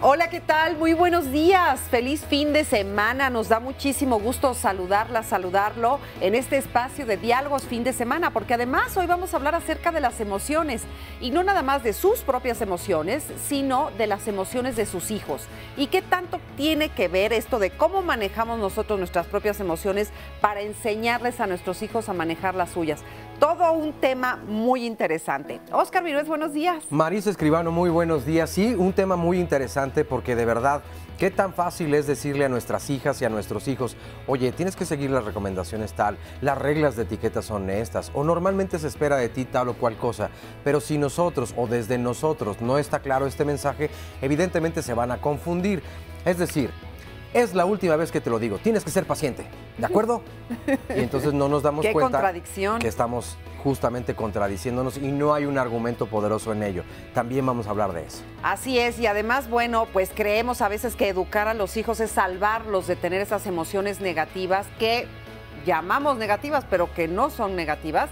Hola, ¿qué tal? Muy buenos días. Feliz fin de semana. Nos da muchísimo gusto saludarlo en este espacio de diálogos fin de semana, porque además hoy vamos a hablar acerca de las emociones y no nada más de sus propias emociones, sino de las emociones de sus hijos. ¿Y qué tanto tiene que ver esto de cómo manejamos nosotros nuestras propias emociones para enseñarles a nuestros hijos a manejar las suyas? Todo un tema muy interesante. Óscar Virués, buenos días. Marisa Escribano, muy buenos días. Sí, un tema muy interesante porque de verdad, qué tan fácil es decirle a nuestras hijas y a nuestros hijos, oye, tienes que seguir las recomendaciones tal, las reglas de etiqueta son estas, o normalmente se espera de ti tal o cual cosa, pero si nosotros o desde nosotros no está claro este mensaje, evidentemente se van a confundir. Es decir, es la última vez que te lo digo, tienes que ser paciente, ¿de acuerdo? Y entonces no nos damos cuenta que estamos justamente contradiciéndonos y no hay un argumento poderoso en ello. También vamos a hablar de eso. Así es, y además, bueno, pues creemos a veces que educar a los hijos es salvarlos de tener esas emociones negativas que llamamos negativas, pero que no son negativas.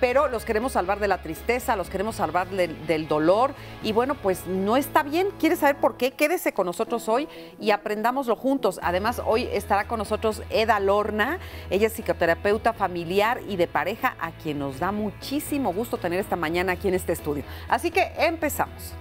Pero los queremos salvar de la tristeza, los queremos salvar del dolor y bueno, pues no está bien. ¿Quieres saber por qué? Quédese con nosotros hoy y aprendámoslo juntos. Además, hoy estará con nosotros Eda Lorna. Ella es psicoterapeuta familiar y de pareja, a quien nos da muchísimo gusto tener esta mañana aquí en este estudio. Así que empezamos.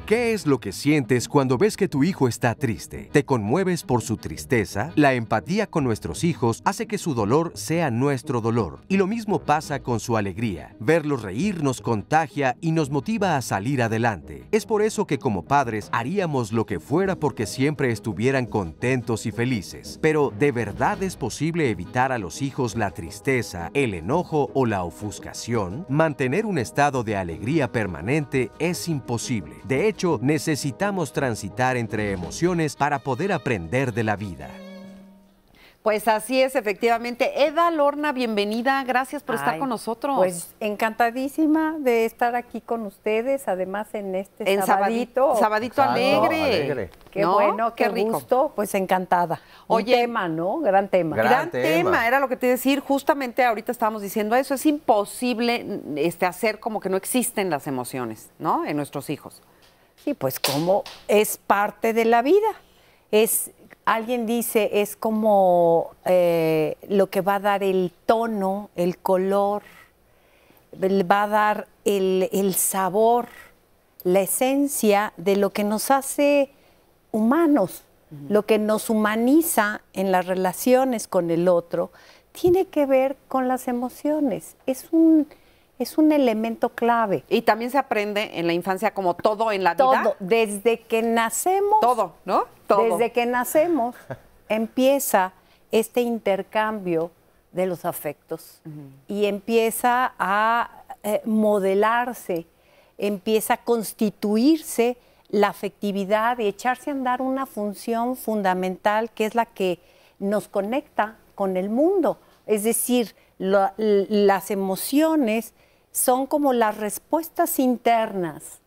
¿Qué es lo que sientes cuando ves que tu hijo está triste? ¿Te conmueves por su tristeza? La empatía con nuestros hijos hace que su dolor sea nuestro dolor. Y lo mismo pasa con su alegría. Verlos reír nos contagia y nos motiva a salir adelante. Es por eso que como padres haríamos lo que fuera porque siempre estuvieran contentos y felices. Pero ¿de verdad es posible evitar a los hijos la tristeza, el enojo o la ofuscación? Mantener un estado de alegría permanente es imposible. De hecho, necesitamos transitar entre emociones para poder aprender de la vida. Pues así es, efectivamente. Eda Lorna, bienvenida. Gracias por estar con nosotros. Pues encantadísima de estar aquí con ustedes, además en este sabadito alegre. Alegre. Qué ¿no? Bueno, qué rico. Gusto, pues encantada. Oye, un tema, ¿no? Gran tema. Gran tema, era lo que te iba a decir. Justamente ahorita estábamos diciendo eso. Es imposible hacer como que no existen las emociones, ¿no? En nuestros hijos. Sí, pues como es parte de la vida. Alguien dice, es como lo que va a dar el tono, el color, va a dar el sabor, la esencia de lo que nos hace humanos, lo que nos humaniza en las relaciones con el otro, tiene que ver con las emociones. Es un elemento clave. Y también se aprende en la infancia como todo en la vida. Todo, desde que nacemos. Todo, ¿no? Todo. Desde que nacemos empieza este intercambio de los afectos y empieza a modelarse, empieza a constituirse la afectividad y echarse a andar una función fundamental que es la que nos conecta con el mundo. Es decir, las emociones son como las respuestas internas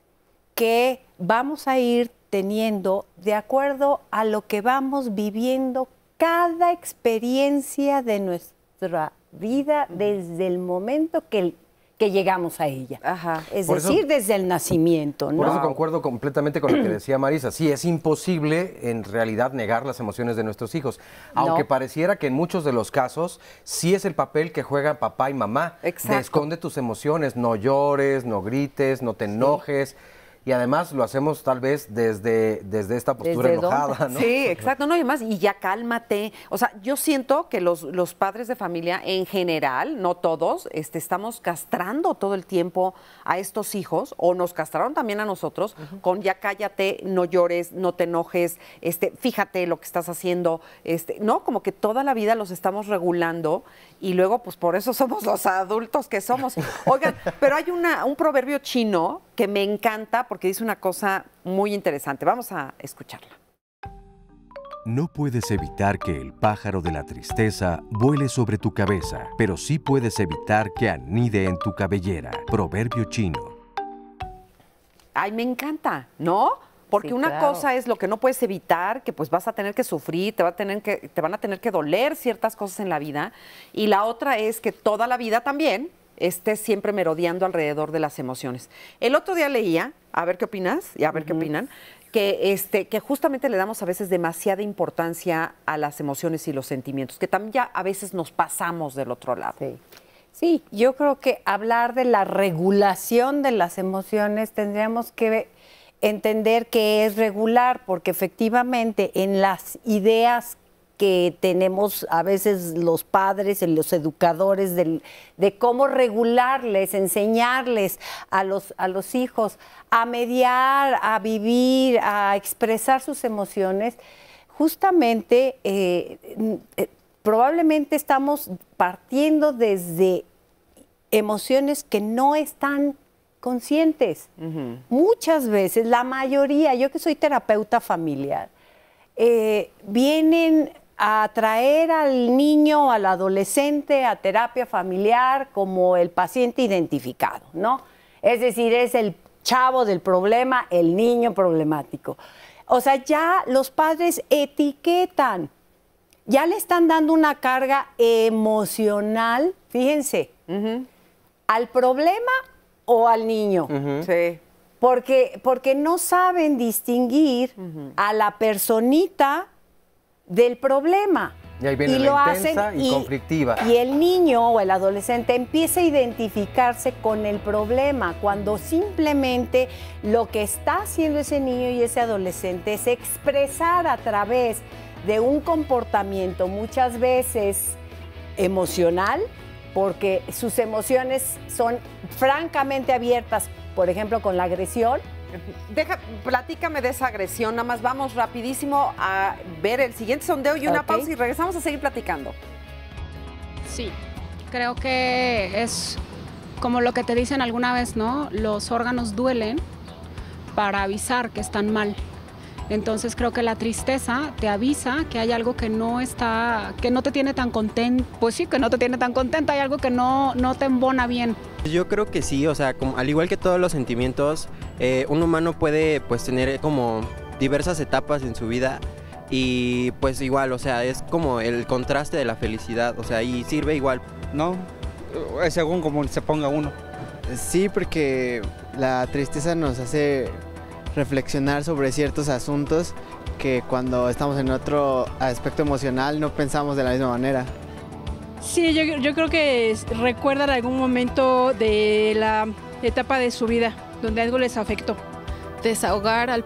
que vamos a ir teniendo de acuerdo a lo que vamos viviendo cada experiencia de nuestra vida desde el momento que llegamos a ella. Ajá. Es decir, desde el nacimiento, ¿no? Por eso concuerdo completamente con lo que decía Marisa. Sí, es imposible en realidad negar las emociones de nuestros hijos. Aunque pareciera que en muchos de los casos sí es el papel que juegan papá y mamá. Exacto. De esconde tus emociones, no llores, no grites, no te enojes. Y además lo hacemos tal vez desde esta postura enojada, ¿no? Sí, exacto. No, y además, y ya cálmate. O sea, yo siento que los padres de familia en general, no todos, estamos castrando todo el tiempo a estos hijos, o nos castraron también a nosotros, con ya cállate, no llores, no te enojes, fíjate lo que estás haciendo, ¿no? Como que toda la vida los estamos regulando y luego, pues por eso somos los adultos que somos. Oigan, pero hay un proverbio chino que me encanta porque dice una cosa muy interesante. Vamos a escucharla. No puedes evitar que el pájaro de la tristeza vuele sobre tu cabeza, pero sí puedes evitar que anide en tu cabellera. Proverbio chino. Ay, me encanta, ¿no? Porque sí, una cosa es lo que no puedes evitar, que pues vas a tener que sufrir, te van a tener que doler ciertas cosas en la vida. Y la otra es que toda la vida también estés siempre merodeando alrededor de las emociones. El otro día leía, a ver qué opinas y a ver qué opinan, que justamente le damos a veces demasiada importancia a las emociones y los sentimientos, que también ya a veces nos pasamos del otro lado. Sí. Sí, yo creo que hablar de la regulación de las emociones tendríamos que entender qué es regular, porque efectivamente en las ideas que tenemos a veces los padres, los educadores, de cómo regularles, enseñarles a los hijos a mediar, a vivir, a expresar sus emociones, justamente probablemente estamos partiendo desde emociones que no están conscientes. Muchas veces, la mayoría, yo que soy terapeuta familiar, vienen a traer al niño o al adolescente a terapia familiar como el paciente identificado, ¿no? Es decir, es el chavo del problema, el niño problemático. O sea, ya los padres etiquetan, ya le están dando una carga emocional, fíjense, al problema o al niño. Sí. Porque no saben distinguir a la personita del problema. Y ahí viene la intensa y conflictiva. Y el niño o el adolescente empieza a identificarse con el problema, cuando simplemente lo que está haciendo ese niño y ese adolescente es expresar a través de un comportamiento muchas veces emocional, porque sus emociones son francamente abiertas, por ejemplo, con la agresión. Platícame de esa agresión, nada más vamos rapidísimo a ver el siguiente sondeo y una pausa y regresamos a seguir platicando. Sí, creo que es como lo que te dicen alguna vez, ¿no? Los órganos duelen para avisar que están mal. Entonces creo que la tristeza te avisa que hay algo que no está, que no te tiene tan contento, pues sí, que no te tiene tan contenta, hay algo que no te embona bien. Yo creo que sí, o sea, al igual que todos los sentimientos, un humano puede pues tener como diversas etapas en su vida y pues igual, o sea, es como el contraste de la felicidad, o sea, y sirve igual. No, es según como se ponga uno. Sí, porque la tristeza nos hace reflexionar sobre ciertos asuntos que cuando estamos en otro aspecto emocional no pensamos de la misma manera. Sí, yo creo que recuerdan algún momento de la etapa de su vida donde algo les afectó. Desahogar al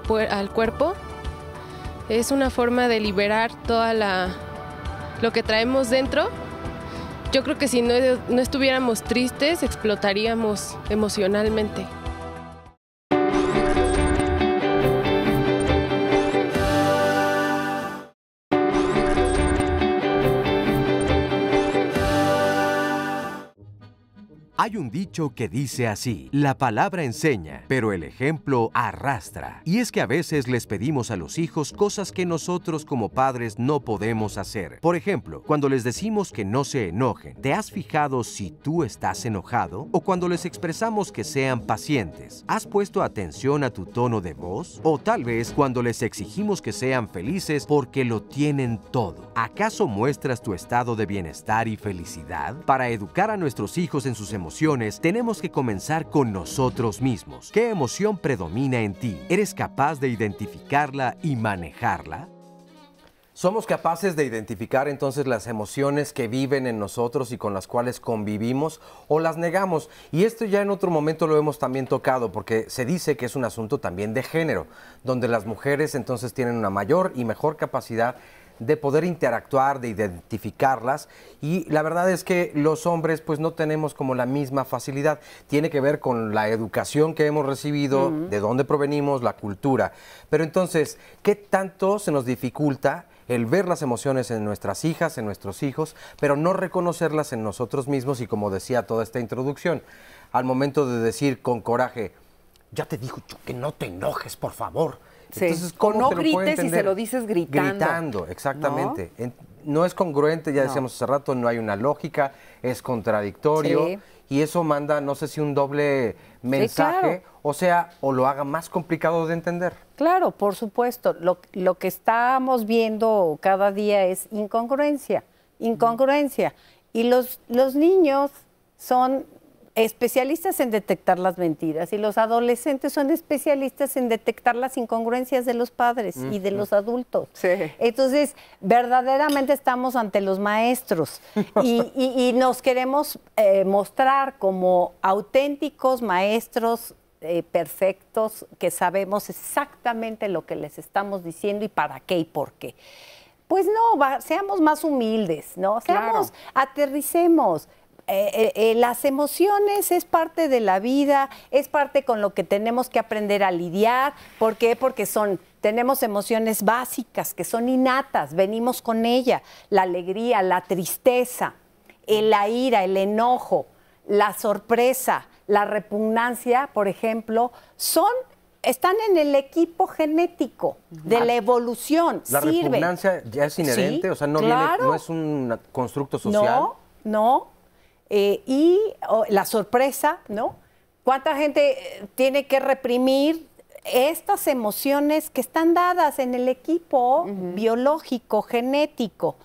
cuerpo es una forma de liberar toda lo que traemos dentro. Yo creo que si no estuviéramos tristes, explotaríamos emocionalmente. Hay un dicho que dice así: la palabra enseña, pero el ejemplo arrastra. Y es que a veces les pedimos a los hijos cosas que nosotros como padres no podemos hacer. Por ejemplo, cuando les decimos que no se enojen, ¿te has fijado si tú estás enojado? O cuando les expresamos que sean pacientes, ¿has puesto atención a tu tono de voz? O tal vez cuando les exigimos que sean felices porque lo tienen todo. ¿Acaso muestras tu estado de bienestar y felicidad? Para educar a nuestros hijos en sus emociones, tenemos que comenzar con nosotros mismos. ¿Qué emoción predomina en ti? ¿Eres capaz de identificarla y manejarla? ¿Somos capaces de identificar entonces las emociones que viven en nosotros y con las cuales convivimos o las negamos? Y esto ya en otro momento lo hemos también tocado, porque se dice que es un asunto también de género, donde las mujeres entonces tienen una mayor y mejor capacidad de poder interactuar, de identificarlas, y la verdad es que los hombres pues no tenemos como la misma facilidad. Tiene que ver con la educación que hemos recibido, de dónde provenimos, la cultura. Pero entonces, ¿qué tanto se nos dificulta el ver las emociones en nuestras hijas, en nuestros hijos, pero no reconocerlas en nosotros mismos? Y como decía toda esta introducción, al momento de decir con coraje, ya te digo yo que no te enojes, por favor. Sí. Entonces, ¿cómo no te lo puedo grites y entender? se lo dices gritando. Gritando, exactamente. No es congruente, ya decíamos hace rato, no hay una lógica, es contradictorio. Sí. Y eso manda, no sé si un doble mensaje, claro. o sea, o lo haga más complicado de entender. Claro, por supuesto. Lo que estamos viendo cada día es incongruencia. Y los niños son especialistas en detectar las mentiras y los adolescentes son especialistas en detectar las incongruencias de los padres y de los adultos. Sí. Entonces, verdaderamente estamos ante los maestros y nos queremos mostrar como auténticos maestros perfectos que sabemos exactamente lo que les estamos diciendo y para qué y por qué. Pues no, seamos más humildes, ¿no? Seamos, aterricemos. Las emociones es parte de la vida, es parte con lo que tenemos que aprender a lidiar. ¿Por qué? Porque tenemos emociones básicas que son innatas, venimos con ella. La alegría, la tristeza, la ira, el enojo, la sorpresa, la repugnancia, por ejemplo, están en el equipo genético de la evolución. ¿La repugnancia ya es inherente? Sí, o sea, no, claro. no es un constructo social. No. Y la sorpresa, ¿no? ¿Cuánta gente tiene que reprimir estas emociones que están dadas en el equipo biológico, genético?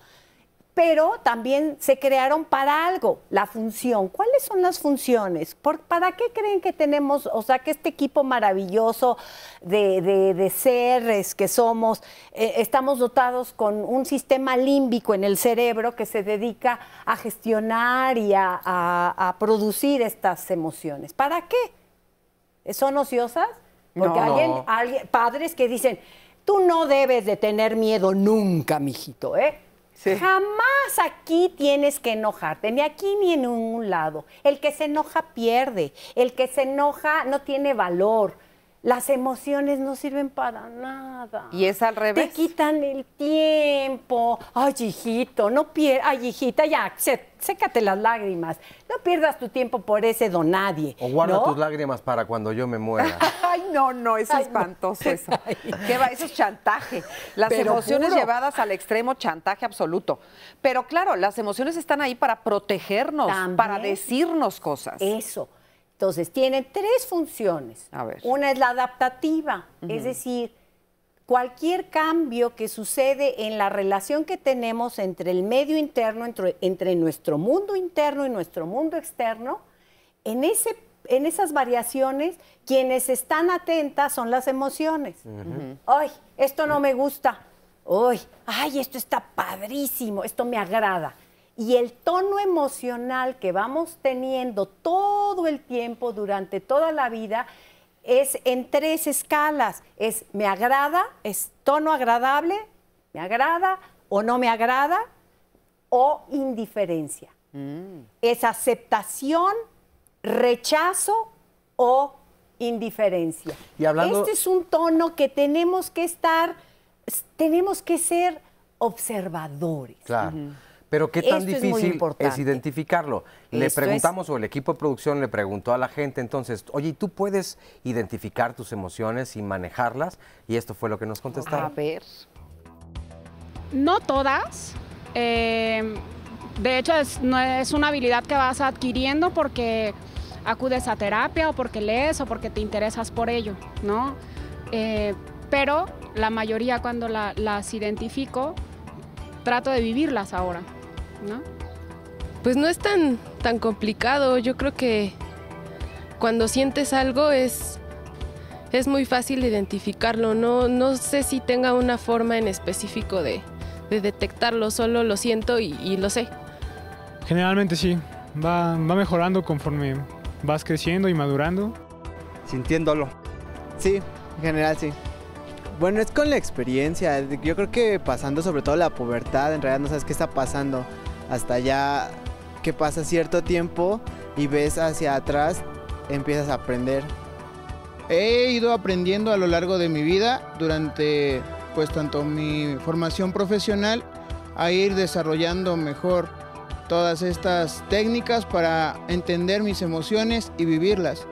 Pero también se crearon para algo, la función. ¿Cuáles son las funciones? ¿Para qué creen que tenemos, o sea, que este equipo maravilloso de seres que somos, estamos dotados con un sistema límbico en el cerebro que se dedica a gestionar y a producir estas emociones? ¿Para qué? ¿Son ociosas? Porque alguien, padres que dicen, tú no debes de tener miedo nunca, mijito, ¿eh? Sí. Jamás aquí tienes que enojarte, ni aquí ni en ningún lado. El que se enoja pierde, el que se enoja no tiene valor. Las emociones no sirven para nada. Y es al revés. Te quitan el tiempo. Ay, hijito, no pierdas. Ay, hijita, ya, sécate las lágrimas. No pierdas tu tiempo por ese don nadie. O guarda ¿no? tus lágrimas para cuando yo me muera. Ay, no, es espantoso eso. ¿Qué va? Eso es chantaje. Las Pero emociones puro. llevadas al extremo, chantaje absoluto. Pero claro, las emociones están ahí para protegernos, También. para decirnos cosas. Eso. Entonces, tienen 3 funciones. A ver. Una es la adaptativa, es decir, cualquier cambio que sucede en la relación que tenemos entre el medio interno, entre nuestro mundo interno y nuestro mundo externo, en esas variaciones, quienes están atentas son las emociones. Ay, esto no me gusta. Ay, esto está padrísimo, esto me agrada. Y el tono emocional que vamos teniendo todo el tiempo, durante toda la vida, es en 3 escalas. Es me agrada, es tono agradable, me agrada o no me agrada, o indiferencia. Es aceptación, rechazo o indiferencia. Y hablando... Este es un tono que tenemos que ser observadores. Claro. Pero qué tan Esto es muy difícil es importante. identificarlo. Le Esto preguntamos, o el equipo de producción le preguntó a la gente, entonces, oye, ¿tú puedes identificar tus emociones y manejarlas? Y esto fue lo que nos contestaron. A ver. No todas. De hecho, no es una habilidad que vas adquiriendo porque acudes a terapia o porque lees o porque te interesas por ello, ¿no? Pero la mayoría, cuando las identifico, trato de vivirlas ahora, ¿no? Pues no es tan complicado. Yo creo que cuando sientes algo es muy fácil identificarlo. No sé si tenga una forma en específico de detectarlo, solo lo siento y lo sé. Generalmente sí, va mejorando conforme vas creciendo y madurando. Sintiéndolo. Sí, en general sí. Bueno, es con la experiencia. Yo creo que pasando sobre todo la pubertad, en realidad no sabes qué está pasando. Hasta ya que pasa cierto tiempo y ves hacia atrás, empiezas a aprender. He ido aprendiendo a lo largo de mi vida, durante pues tanto mi formación profesional, a ir desarrollando mejor todas estas técnicas para entender mis emociones y vivirlas.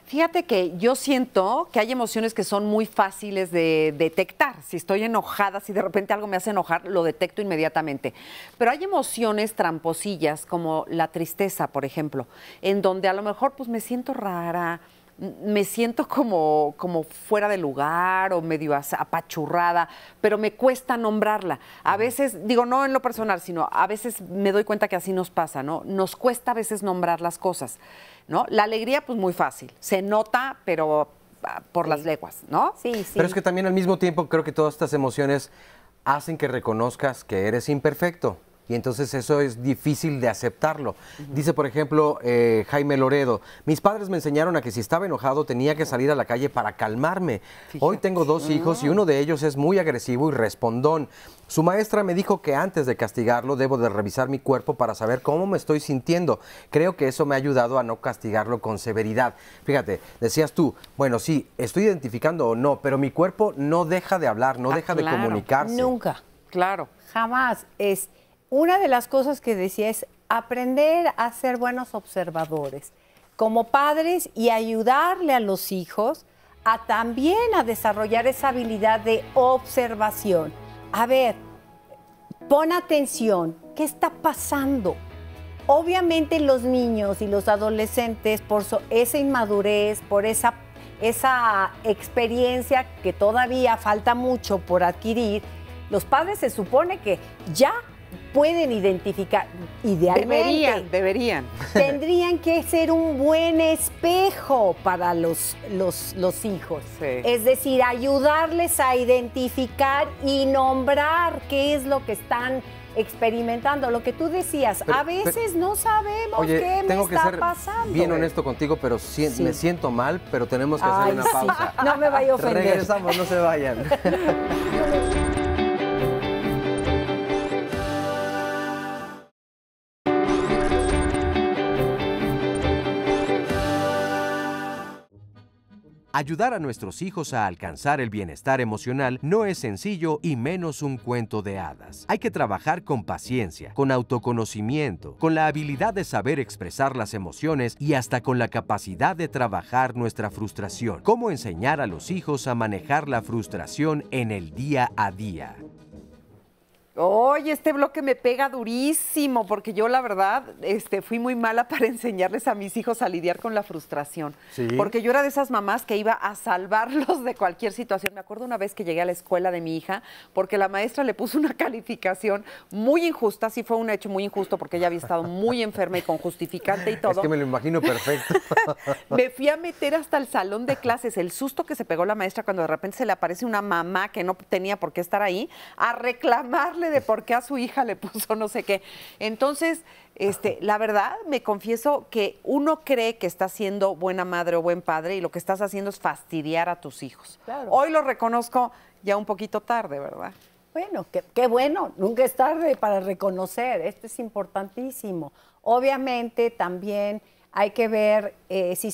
Fíjate que yo siento que hay emociones que son muy fáciles de detectar. Si estoy enojada, si de repente algo me hace enojar, lo detecto inmediatamente. Pero hay emociones tramposillas, como la tristeza, por ejemplo, en donde a lo mejor pues me siento rara, me siento como fuera de lugar o medio apachurrada, pero me cuesta nombrarla. A veces, digo, no en lo personal, sino a veces me doy cuenta que así nos pasa, ¿no? Nos cuesta a veces nombrar las cosas, ¿no? La alegría, pues muy fácil, se nota, pero por las leguas, ¿no? Sí, sí. Pero es que también al mismo tiempo creo que todas estas emociones hacen que reconozcas que eres imperfecto. Y entonces eso es difícil de aceptarlo. Dice, por ejemplo, Jaime Loredo, mis padres me enseñaron a que si estaba enojado tenía que salir a la calle para calmarme. Hoy tengo 2 hijos y uno de ellos es muy agresivo y respondón. Su maestra me dijo que antes de castigarlo debo de revisar mi cuerpo para saber cómo me estoy sintiendo. Creo que eso me ha ayudado a no castigarlo con severidad. Fíjate, decías tú, bueno, sí, estoy identificando o no, pero mi cuerpo no deja de hablar, no deja de comunicarse. Nunca. Claro. Jamás. Una de las cosas que decía es aprender a ser buenos observadores como padres y ayudarle a los hijos a también a desarrollar esa habilidad de observación. A ver, pon atención, ¿qué está pasando? Obviamente los niños y los adolescentes, por esa inmadurez, por esa experiencia que todavía falta mucho por adquirir, los padres se supone que ya pueden identificar, idealmente. Deberían. Tendrían que ser un buen espejo para los hijos. Sí. Es decir, ayudarles a identificar y nombrar qué es lo que están experimentando. Lo que tú decías, a veces no sabemos qué me está pasando. Bien honesto contigo, pero me siento mal, pero tenemos que hacer una pausa. No me vaya a ofender. Regresamos, no se vayan. Ayudar a nuestros hijos a alcanzar el bienestar emocional no es sencillo y menos un cuento de hadas. Hay que trabajar con paciencia, con autoconocimiento, con la habilidad de saber expresar las emociones y hasta con la capacidad de trabajar nuestra frustración. ¿Cómo enseñar a los hijos a manejar la frustración en el día a día? Oye, este bloque me pega durísimo porque yo la verdad fui muy mala para enseñarles a mis hijos a lidiar con la frustración. ¿Sí? Porque yo era de esas mamás que iba a salvarlos de cualquier situación. Me acuerdo una vez que llegué a la escuela de mi hija porque la maestra le puso una calificación muy injusta. Sí fue un hecho muy injusto porque ella había estado muy enferma y con justificante y todo. Es que me lo imagino perfecto. Me fui a meter hasta el salón de clases. El susto que se pegó la maestra cuando de repente se le aparece una mamá que no tenía por qué estar ahí a reclamarle de por qué a su hija le puso no sé qué. Entonces, la verdad, me confieso que uno cree que está siendo buena madre o buen padre y lo que estás haciendo es fastidiar a tus hijos. Claro. Hoy lo reconozco ya un poquito tarde, ¿verdad? Bueno, qué bueno, nunca es tarde para reconocer, esto es importantísimo. Obviamente también hay que ver si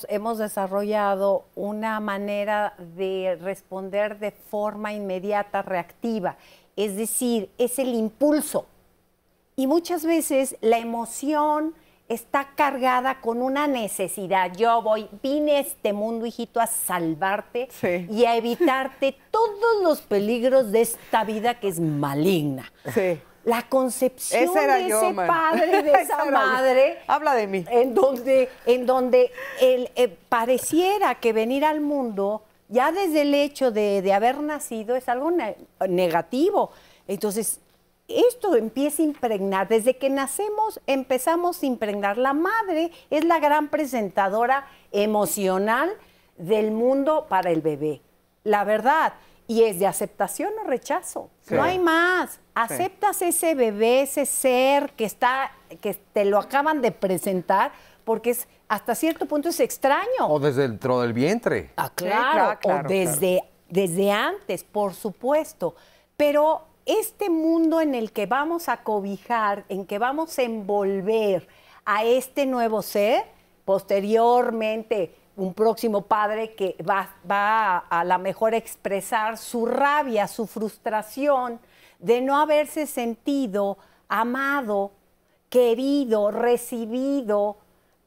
hemos desarrollado una manera de responder de forma inmediata, reactiva. Es decir, es el impulso. Y muchas veces la emoción está cargada con una necesidad. Vine a este mundo, hijito, a salvarte y a evitarte todos los peligros de esta vida que es maligna. Sí. La concepción de ese padre, de esa madre. Habla de mí. En donde pareciera que venir al mundo, ya desde el hecho de haber nacido, es algo negativo. Entonces, esto empieza a impregnar. Desde que nacemos, empezamos a impregnar. La madre es la gran presentadora emocional del mundo para el bebé. La verdad. Y es de aceptación o rechazo. Sí. No hay más. Aceptas ese bebé, ese ser que te lo acaban de presentar, porque hasta cierto punto es extraño. O desde dentro del vientre. Claro, o desde antes, por supuesto. Pero este mundo en el que vamos a cobijar, en que vamos a envolver a este nuevo ser, posteriormente un próximo padre que va a la mejor expresar su rabia, su frustración de no haberse sentido amado, querido, recibido,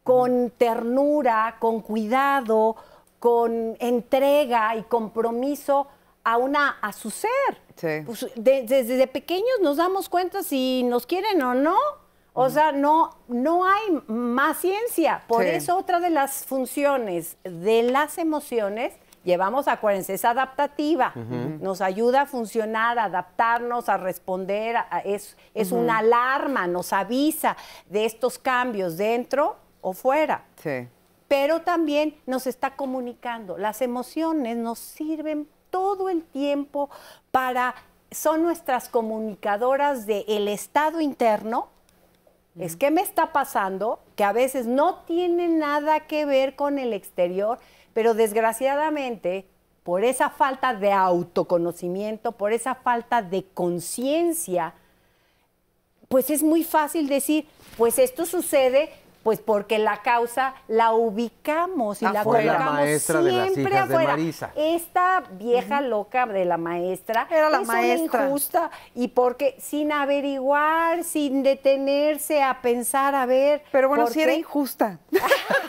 con ternura, con cuidado, con entrega y compromiso a su ser. Sí. Pues desde pequeños nos damos cuenta si nos quieren o no. O sea, no hay más ciencia. Por eso otra de las funciones de las emociones, llevamos, acuérdense, es adaptativa. Nos ayuda a funcionar, a adaptarnos, a responder. Es una alarma, nos avisa de estos cambios dentro o fuera. Sí. Pero también nos está comunicando. Las emociones nos sirven todo el tiempo son nuestras comunicadoras del estado interno. Es que me está pasando, que a veces no tiene nada que ver con el exterior, pero desgraciadamente, por esa falta de autoconocimiento, por esa falta de conciencia, pues es muy fácil decir, pues esto sucede pues porque la causa la ubicamos y la colocamos la maestra de las siempre hijas de afuera. Marisa. Esta vieja loca de la maestra era la es maestra. una injusta, y porque sin averiguar, sin detenerse a pensar, a ver. Pero bueno, ¿por sí era qué? injusta.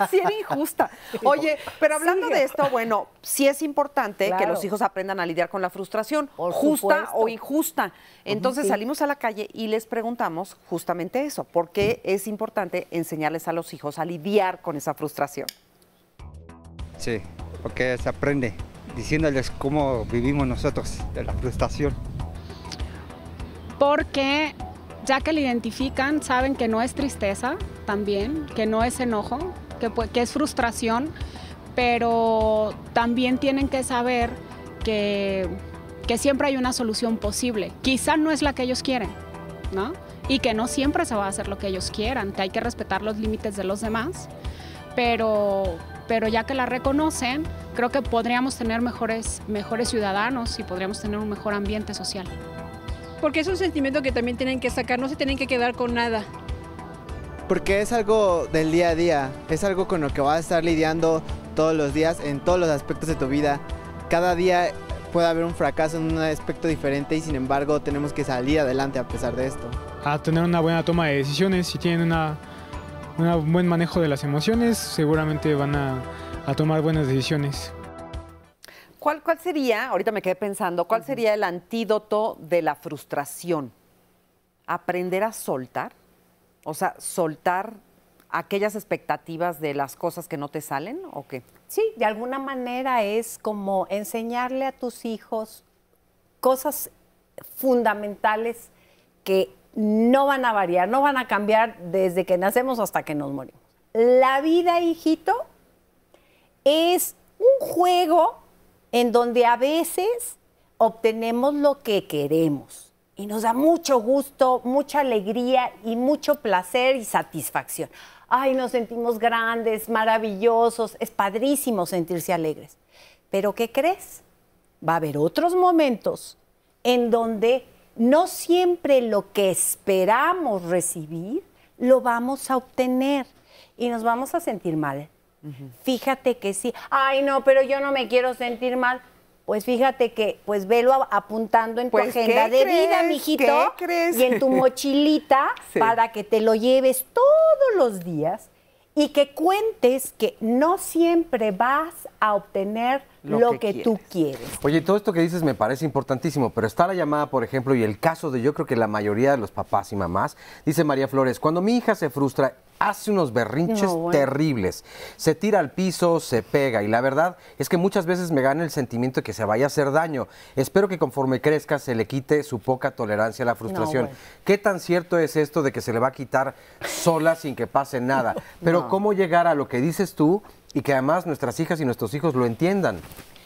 Sí era injusta. Oye, pero hablando de esto, bueno, sí es importante que los hijos aprendan a lidiar con la frustración, justa o injusta. Entonces salimos a la calle y les preguntamos justamente eso, ¿por qué es importante enseñarles a los hijos a lidiar con esa frustración? Sí, porque se aprende diciéndoles cómo vivimos nosotros de la frustración. Porque ya que la identifican, saben que no es tristeza también, que no es enojo, que es frustración, pero también tienen que saber que siempre hay una solución posible. Quizá no es la que ellos quieren, ¿no? Y que no siempre se va a hacer lo que ellos quieran, que hay que respetar los límites de los demás, pero ya que la reconocen, creo que podríamos tener mejores ciudadanos y podríamos tener un mejor ambiente social. Porque es un sentimiento que también tienen que sacar, no se tienen que quedar con nada. Porque es algo del día a día, es algo con lo que vas a estar lidiando todos los días, en todos los aspectos de tu vida. Cada día puede haber un fracaso en un aspecto diferente y sin embargo tenemos que salir adelante a pesar de esto. A tener una buena toma de decisiones, si tienen un buen manejo de las emociones, seguramente van a tomar buenas decisiones. ¿Cuál sería, ahorita me quedé pensando, cuál sería el antídoto de la frustración? ¿Aprender a soltar? O sea, soltar aquellas expectativas de las cosas que no te salen, ¿o qué? Sí, de alguna manera es como enseñarle a tus hijos cosas fundamentales que no van a variar, no van a cambiar desde que nacemos hasta que nos morimos. La vida, hijito, es un juego en donde a veces obtenemos lo que queremos y nos da mucho gusto, mucha alegría y mucho placer y satisfacción. Ay, nos sentimos grandes, maravillosos, es padrísimo sentirse alegres. Pero ¿qué crees? Va a haber otros momentos en donde no siempre lo que esperamos recibir lo vamos a obtener y nos vamos a sentir mal. Fíjate que sí. Ay, no, pero yo no me quiero sentir mal. Pues fíjate que, pues velo apuntando en tu agenda de vida, mijito. ¿Qué crees? Y en tu mochilita para que te lo lleves todos los días y que cuentes que no siempre vas a obtener lo que tú quieres. Oye, todo esto que dices me parece importantísimo, pero está la llamada, por ejemplo, y el caso de yo creo que la mayoría de los papás y mamás, dice María Flores, cuando mi hija se frustra, hace unos berrinches terribles, se tira al piso, se pega, y la verdad es que muchas veces me gana el sentimiento de que se vaya a hacer daño. Espero que conforme crezca se le quite su poca tolerancia a la frustración. ¿Qué tan cierto es esto de que se le va a quitar sola sin que pase nada? Pero ¿cómo llegar a lo que dices tú y que además nuestras hijas y nuestros hijos lo entiendan?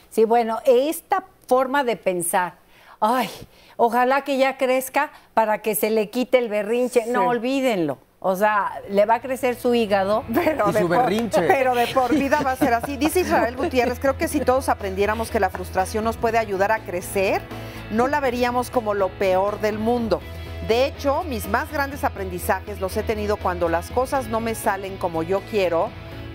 Sí, bueno, esta forma de pensar, ay, ojalá que ya crezca para que se le quite el berrinche. No, olvídenlo. O sea, le va a crecer su hígado. Pero y su berrinche. Pero de por vida va a ser así. Dice Israel Gutiérrez, creo que si todos aprendiéramos que la frustración nos puede ayudar a crecer, no la veríamos como lo peor del mundo. De hecho, mis más grandes aprendizajes los he tenido cuando las cosas no me salen como yo quiero,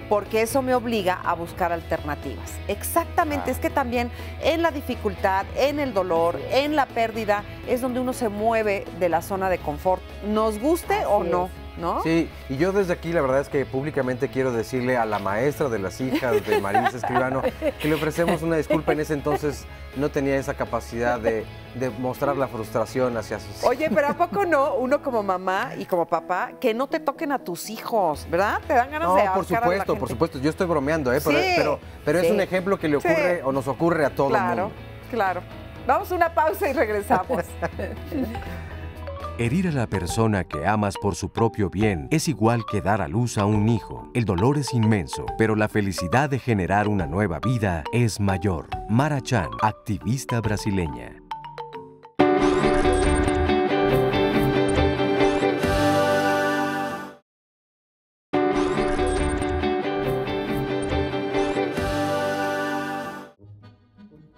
porque eso me obliga a buscar alternativas. Exactamente, es que también en la dificultad, en el dolor, en la pérdida, es donde uno se mueve de la zona de confort, nos guste o no, ¿no? Sí, y yo desde aquí la verdad es que públicamente quiero decirle a la maestra de las hijas de Marisa Escribano que le ofrecemos una disculpa. En ese entonces no tenía esa capacidad de de mostrar la frustración hacia sus hijos. Oye, pero ¿a poco no? Uno como mamá y como papá, que no te toquen a tus hijos, ¿verdad? Te dan ganas de ahorcar a la gente. Por supuesto. Yo estoy bromeando, Sí, pero es sí. un ejemplo que le ocurre o nos ocurre a todo el mundo. Claro. Vamos a una pausa y regresamos. Herir a la persona que amas por su propio bien es igual que dar a luz a un hijo. El dolor es inmenso, pero la felicidad de generar una nueva vida es mayor. Mara Chan, activista brasileña.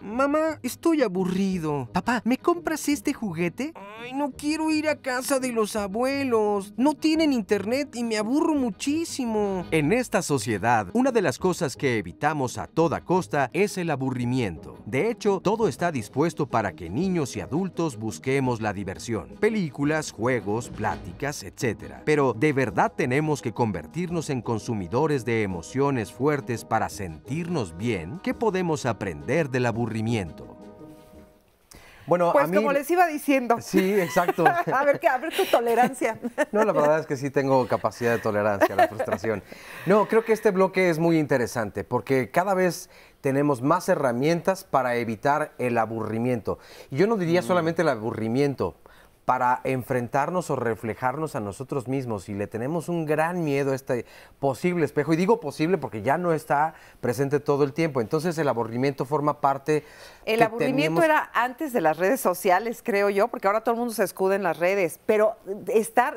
Mamá, estoy aburrido. Papá, ¿me compras este juguete? Ay, no quiero ir a casa de los abuelos. No tienen internet y me aburro muchísimo. En esta sociedad, una de las cosas que evitamos a toda costa es el aburrimiento. De hecho, todo está dispuesto para que niños y adultos busquemos la diversión. Películas, juegos, pláticas, etc. Pero, ¿de verdad tenemos que convertirnos en consumidores de emociones fuertes para sentirnos bien? ¿Qué podemos aprender del aburrimiento? Bueno, pues a mí, como les iba diciendo. Sí, exacto. A ver tu tolerancia. No, la verdad es que sí tengo capacidad de tolerancia a la frustración. No, creo que este bloque es muy interesante porque cada vez tenemos más herramientas para evitar el aburrimiento. Y yo no diría solamente el aburrimiento, para enfrentarnos o reflejarnos a nosotros mismos, y le tenemos un gran miedo a este posible espejo, y digo posible porque ya no está presente todo el tiempo, entonces el aburrimiento forma parte. El aburrimiento era antes de las redes sociales, creo yo, porque ahora todo el mundo se escuda en las redes, pero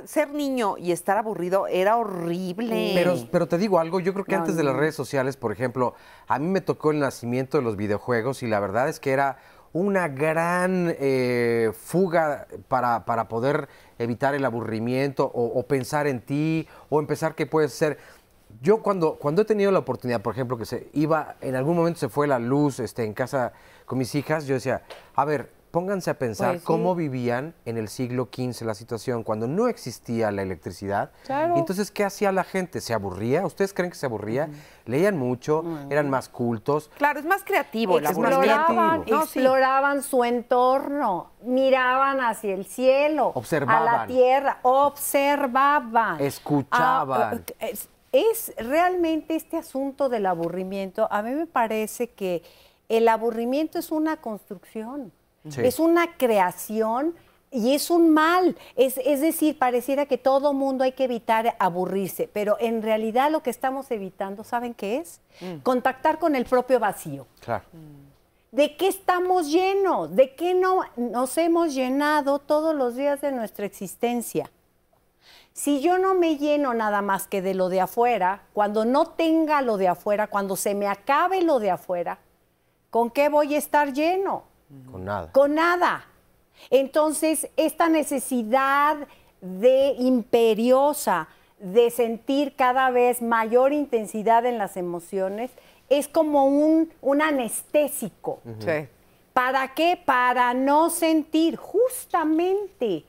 ser niño y estar aburrido era horrible. Pero te digo algo, yo creo que antes de las redes sociales, por ejemplo, a mí me tocó el nacimiento de los videojuegos, y la verdad es que era una gran fuga para poder evitar el aburrimiento o pensar en ti o empezar qué puedes ser. Yo cuando he tenido la oportunidad, por ejemplo, que en algún momento se fue la luz en casa con mis hijas, yo decía, a ver, pónganse a pensar Pues sí. cómo vivían en el siglo XV la situación, cuando no existía la electricidad. Claro. Y entonces, ¿qué hacía la gente? ¿Se aburría? ¿Ustedes creen que se aburría? Leían mucho, eran más cultos. Claro, es más creativo. Exploraban su entorno, miraban hacia el cielo, Observaban. a la tierra, observaban. Escuchaban. Es realmente este asunto del aburrimiento, a mí me parece que el aburrimiento es una construcción. Sí. Es una creación y es un mal. Es decir, pareciera que todo mundo hay que evitar aburrirse, pero en realidad lo que estamos evitando, ¿saben qué es? Contactar con el propio vacío. Claro. ¿De qué estamos llenos? ¿De qué no nos hemos llenado todos los días de nuestra existencia? Si yo no me lleno nada más que de lo de afuera, cuando no tenga lo de afuera, cuando se me acabe lo de afuera, ¿con qué voy a estar lleno? Con nada. Con nada. Entonces, esta necesidad imperiosa de sentir cada vez mayor intensidad en las emociones es como un anestésico. Sí. ¿Para qué? Para no sentir. Justamente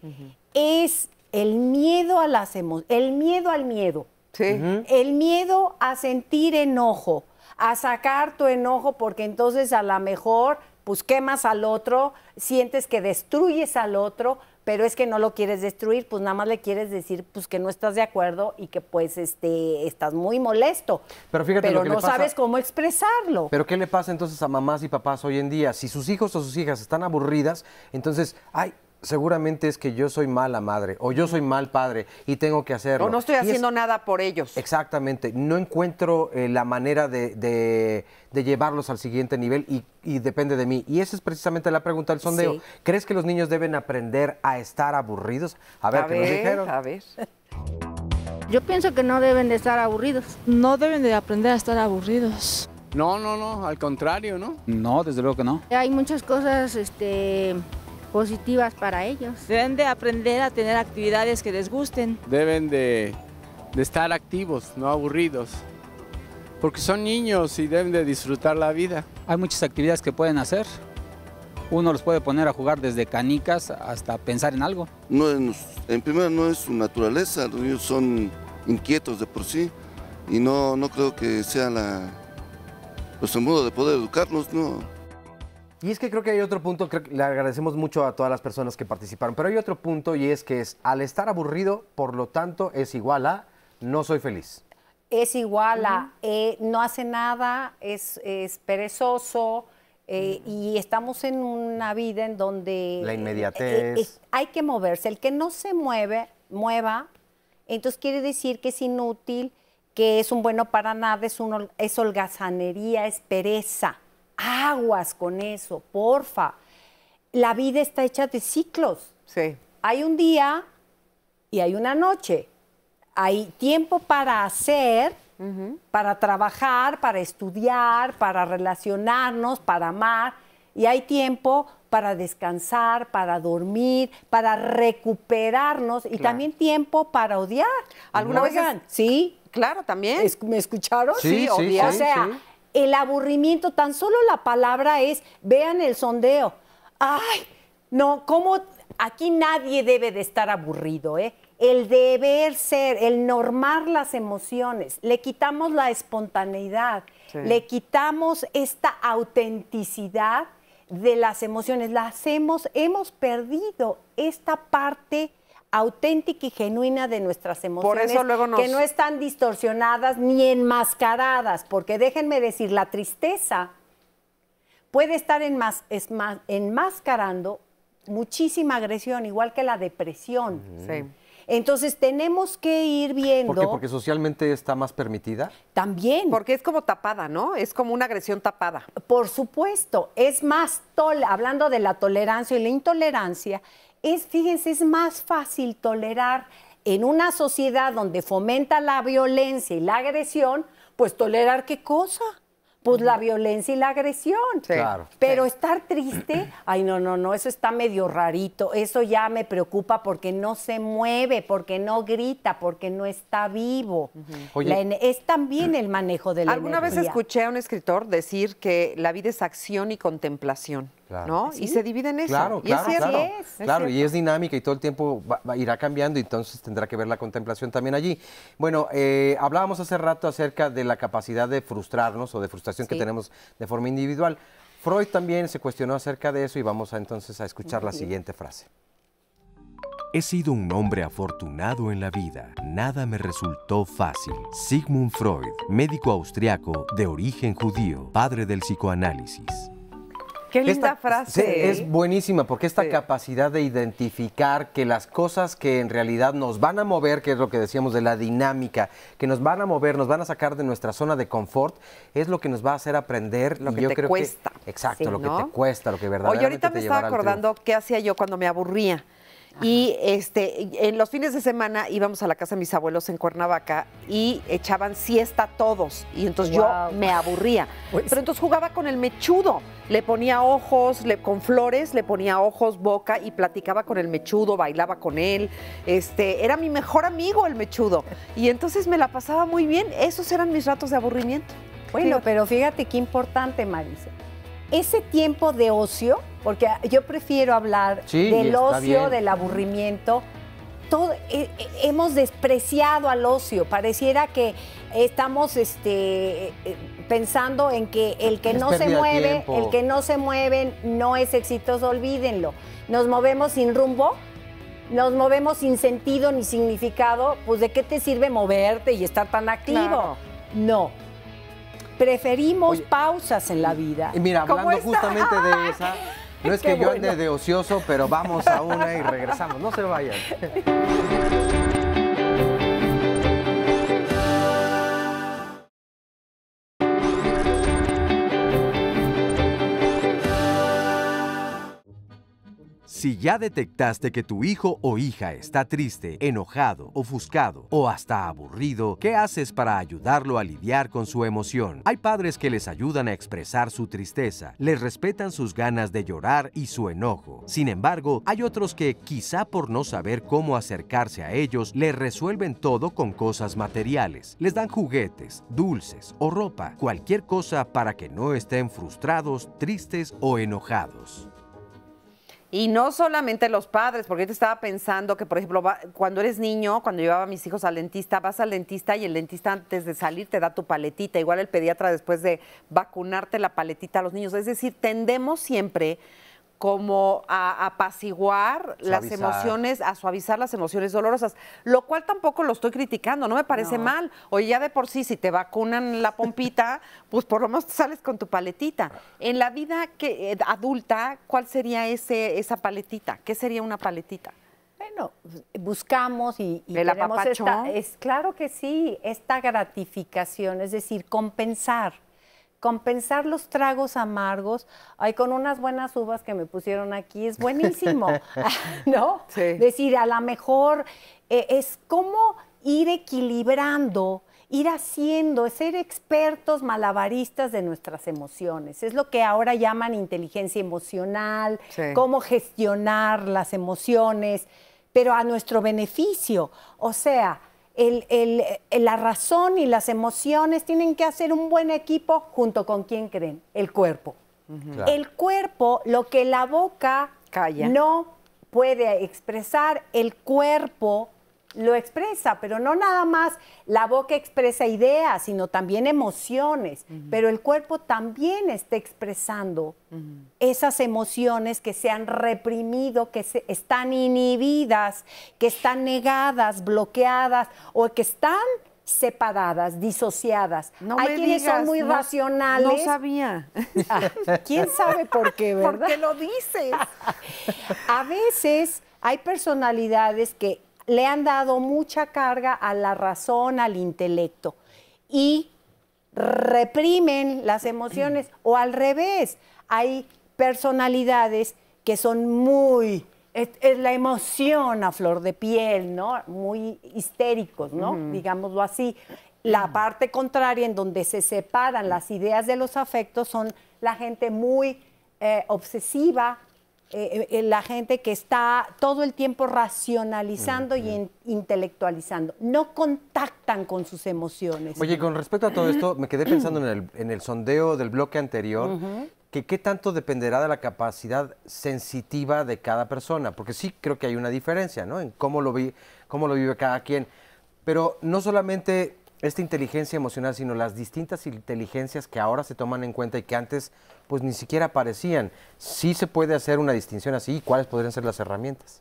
es el miedo a las emociones, el miedo al miedo. Sí. El miedo a sentir enojo, a sacar tu enojo, porque entonces a lo mejor pues quemas al otro, sientes que destruyes al otro, pero es que no lo quieres destruir, pues nada más le quieres decir pues que no estás de acuerdo y que pues estás muy molesto. Pero fíjate lo que no le pasa. sabes cómo expresarlo. Pero ¿qué le pasa entonces a mamás y papás hoy en día? Si sus hijos o sus hijas están aburridas, entonces, seguramente es que yo soy mala madre o yo soy mal padre y tengo que hacerlo. O no estoy haciendo nada por ellos. Exactamente. No encuentro la manera de llevarlos al siguiente nivel y depende de mí. Y esa es precisamente la pregunta del sondeo. Sí. ¿Crees que los niños deben aprender a estar aburridos? A ver, ¿qué nos dijeron? A ver. Yo pienso que no deben de estar aburridos. No deben de aprender a estar aburridos. No, al contrario, ¿no? No, desde luego que no. Hay muchas cosas positivas para ellos. Deben de aprender a tener actividades que les gusten. Deben de estar activos, no aburridos. Porque son niños y deben de disfrutar la vida. Hay muchas actividades que pueden hacer. Uno los puede poner a jugar desde canicas hasta pensar en algo. En primera no es su naturaleza, los niños son inquietos de por sí y no creo que sea el modo de poder educarlos, no. Y es que creo que hay otro punto, creo que le agradecemos mucho a todas las personas que participaron, pero hay otro punto y es que al estar aburrido, por lo tanto, es igual a no soy feliz. Es igual a no hace nada, es perezoso, y estamos en una vida en donde... La inmediatez. Hay que moverse. El que no se mueva, entonces quiere decir que es inútil, que es un bueno para nada, es holgazanería, es pereza. Aguas con eso, porfa. La vida está hecha de ciclos. Sí. Hay un día y hay una noche. Hay tiempo para hacer, para trabajar, para estudiar, para relacionarnos, para amar. Y hay tiempo para descansar, para dormir, para recuperarnos y también tiempo para odiar. ¿Alguna vez? Sí. Claro, también. ¿Me escucharon? Sí, odiar. O sea, el aburrimiento, tan solo la palabra es, vean el sondeo. Ay, no, ¿cómo? Aquí nadie debe de estar aburrido, ¿eh? El deber ser, el normar las emociones, le quitamos la espontaneidad, le quitamos esta autenticidad de las emociones, hemos perdido esta parte auténtica y genuina de nuestras emociones, por eso luego que no están distorsionadas ni enmascaradas, porque déjenme decir, la tristeza puede estar enmascarando muchísima agresión, igual que la depresión. Sí. Entonces tenemos que ir viendo... ¿Por qué? ¿Porque socialmente está más permitida? También. Porque es como tapada, ¿no? Es como una agresión tapada. Por supuesto. Es más, hablando de la tolerancia y la intolerancia, fíjense, es más fácil tolerar en una sociedad donde fomenta la violencia y la agresión, pues tolerar ¿qué cosa? Pues la violencia y la agresión. Sí. Claro. Pero estar triste, ay, no, eso está medio rarito. Eso ya me preocupa porque no se mueve, porque no grita, porque no está vivo. Oye, es también el manejo de la Alguna vez escuché a un escritor decir que la vida es acción y contemplación. Claro. ¿No? ¿Sí? Y se divide en eso. Claro, y es cierto. Claro, y es dinámica y todo el tiempo irá cambiando y entonces tendrá que ver la contemplación también allí. Bueno, hablábamos hace rato acerca de la capacidad de frustrarnos o de frustración que tenemos de forma individual. Freud también se cuestionó acerca de eso y vamos entonces a escuchar la siguiente frase. He sido un hombre afortunado en la vida. Nada me resultó fácil. Sigmund Freud, médico austriaco de origen judío, padre del psicoanálisis. Qué linda frase. Es buenísima porque esta capacidad de identificar que las cosas que en realidad nos van a mover, que es lo que decíamos de la dinámica, que nos van a mover, nos van a sacar de nuestra zona de confort, es lo que nos va a hacer aprender. Lo que te cuesta. Exacto, lo que te cuesta, lo que verdaderamente Oye, ahorita me estaba acordando qué hacía yo cuando me aburría. Y en los fines de semana íbamos a la casa de mis abuelos en Cuernavaca y echaban siesta todos. Y entonces yo me aburría. Pero entonces jugaba con el mechudo. Le ponía ojos, con flores, le ponía ojos, boca y platicaba con el mechudo, bailaba con él. Era mi mejor amigo el mechudo. Y entonces me la pasaba muy bien. Esos eran mis ratos de aburrimiento. Bueno, pero fíjate qué importante, Marisa. Ese tiempo de ocio, porque yo prefiero hablar del ocio, del aburrimiento, hemos despreciado al ocio. Pareciera que estamos pensando en que el que no se mueve, no es exitoso, olvídenlo. Nos movemos sin rumbo, nos movemos sin sentido ni significado, pues ¿de qué te sirve moverte y estar tan activo? Claro. No. Preferimos pausas en la vida. Y mira, hablando justamente de esa, no es que yo ande de ocioso, pero vamos a una y regresamos. No se vayan. Si ya detectaste que tu hijo o hija está triste, enojado, ofuscado o hasta aburrido, ¿qué haces para ayudarlo a lidiar con su emoción? Hay padres que les ayudan a expresar su tristeza, les respetan sus ganas de llorar y su enojo. Sin embargo, hay otros que, quizá por no saber cómo acercarse a ellos, les resuelven todo con cosas materiales. Les dan juguetes, dulces o ropa, cualquier cosa para que no estén frustrados, tristes o enojados. Y no solamente los padres, porque yo te estaba pensando que, por ejemplo, cuando eres niño, cuando llevaba a mis hijos al dentista, vas al dentista y el dentista antes de salir te da tu paletita, igual el pediatra después de vacunarte la paletita a los niños. Es decir, tendemos siempre como a apaciguar las emociones, a suavizar las emociones dolorosas, lo cual tampoco lo estoy criticando, no me parece mal. Oye, ya de por sí, si te vacunan la pompita, pues por lo menos sales con tu paletita. En la vida adulta, ¿cuál sería esa paletita? ¿Qué sería una paletita? Bueno, buscamos y ¿El tenemos apapachón? claro que sí, esta gratificación, es decir, compensar los tragos amargos. Ay, con unas buenas uvas que me pusieron aquí, es buenísimo, ¿no? Sí. Decir, a lo mejor es como ir equilibrando, ir haciendo, ser expertos malabaristas de nuestras emociones. Es lo que ahora llaman inteligencia emocional, cómo gestionar las emociones, pero a nuestro beneficio. O sea, la razón y las emociones tienen que hacer un buen equipo junto con, ¿quién creen? El cuerpo. Claro. El cuerpo, lo que la boca no puede expresar, el cuerpo lo expresa, pero no nada más la boca expresa ideas, sino también emociones, pero el cuerpo también está expresando esas emociones que se han reprimido, que están inhibidas, que están negadas, bloqueadas o que están separadas, disociadas. Hay quienes son muy racionales. No sabía. ¿Quién sabe por qué, verdad? ¿Por qué lo dices? A veces hay personalidades que le han dado mucha carga a la razón, al intelecto, y reprimen las emociones, o al revés, hay personalidades que son muy, es la emoción a flor de piel, ¿no? Muy histéricos, ¿no? Digámoslo así. La parte contraria, en donde se separan las ideas de los afectos, son la gente muy obsesiva, la gente que está todo el tiempo racionalizando y intelectualizando. No contactan con sus emociones. Oye, con respecto a todo esto, me quedé pensando en el sondeo del bloque anterior, que qué tanto dependerá de la capacidad sensitiva de cada persona, porque sí creo que hay una diferencia, ¿no? En cómo lo vive cada quien. Pero no solamente esta inteligencia emocional, sino las distintas inteligencias que ahora se toman en cuenta y que antes pues ni siquiera aparecían. Sí se puede hacer una distinción así, ¿y cuáles podrían ser las herramientas?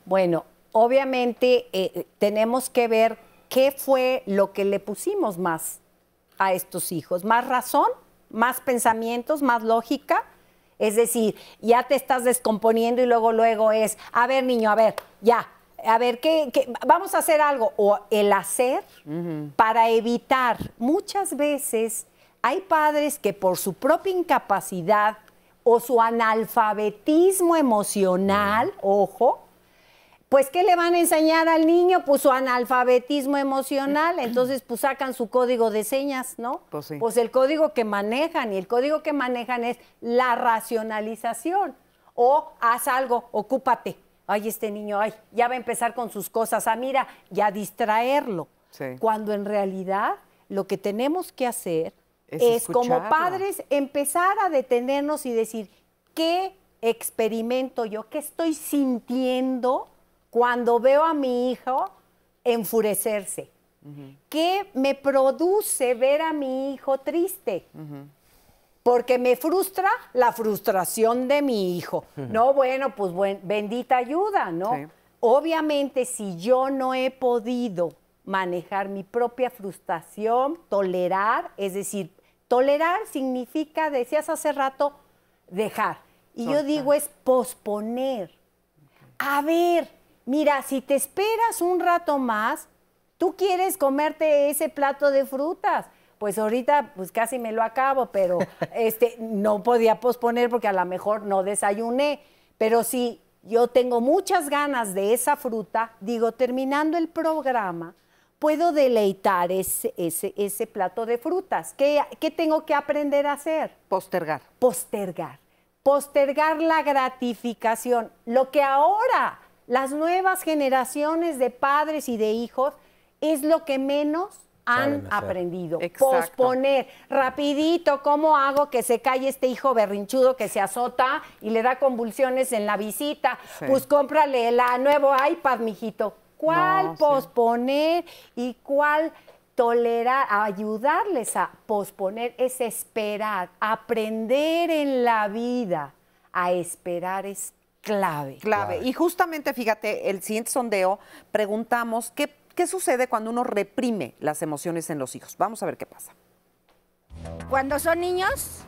Bueno, obviamente tenemos que ver qué fue lo que le pusimos más a estos hijos. ¿Más razón? ¿Más pensamientos? ¿Más lógica? Es decir, ya te estás descomponiendo y luego es, a ver, niño, a ver, ya. A ver, vamos a hacer algo, o el hacer para evitar. Muchas veces hay padres que por su propia incapacidad o su analfabetismo emocional, ojo, pues ¿qué le van a enseñar al niño? Pues su analfabetismo emocional, entonces pues sacan su código de señas, ¿no? Pues sí. Pues el código que manejan, y el código que manejan es la racionalización. O haz algo, ocúpate. Ay, este niño, ay, ya va a empezar con sus cosas. Ah, mira, ya distraerlo. Sí. Cuando en realidad lo que tenemos que hacer es como padres empezar a detenernos y decir, ¿qué experimento yo? ¿Qué estoy sintiendo cuando veo a mi hijo enfurecerse? ¿Qué me produce ver a mi hijo triste? Porque me frustra la frustración de mi hijo. No, bueno, pues bendita ayuda, ¿no? Sí. Obviamente, si yo no he podido manejar mi propia frustración, tolerar, es decir, tolerar significa, decías hace rato, dejar. Y yo digo es posponer. A ver, mira, si te esperas un rato más, tú quieres comerte ese plato de frutas. Pues ahorita pues casi me lo acabo, pero no podía posponer porque a lo mejor no desayuné. Pero si yo tengo muchas ganas de esa fruta, digo, terminando el programa, puedo deleitar ese plato de frutas. ¿Qué tengo que aprender a hacer? Postergar. Postergar. Postergar la gratificación. Lo que ahora las nuevas generaciones de padres y de hijos es lo que menos han aprendido. Exacto. Posponer. Rapidito, ¿cómo hago que se calle este hijo berrinchudo que se azota y le da convulsiones en la visita? Sí. Pues cómprale la nuevo iPad, mijito. ¿Cuál No, sí. posponer y cuál tolerar? Ayudarles a posponer es esperar. Aprender en la vida a esperar es clave. Clave. Y justamente, fíjate, el siguiente sondeo preguntamos qué sucede cuando uno reprime las emociones en los hijos. Vamos a ver qué pasa. Cuando son niños,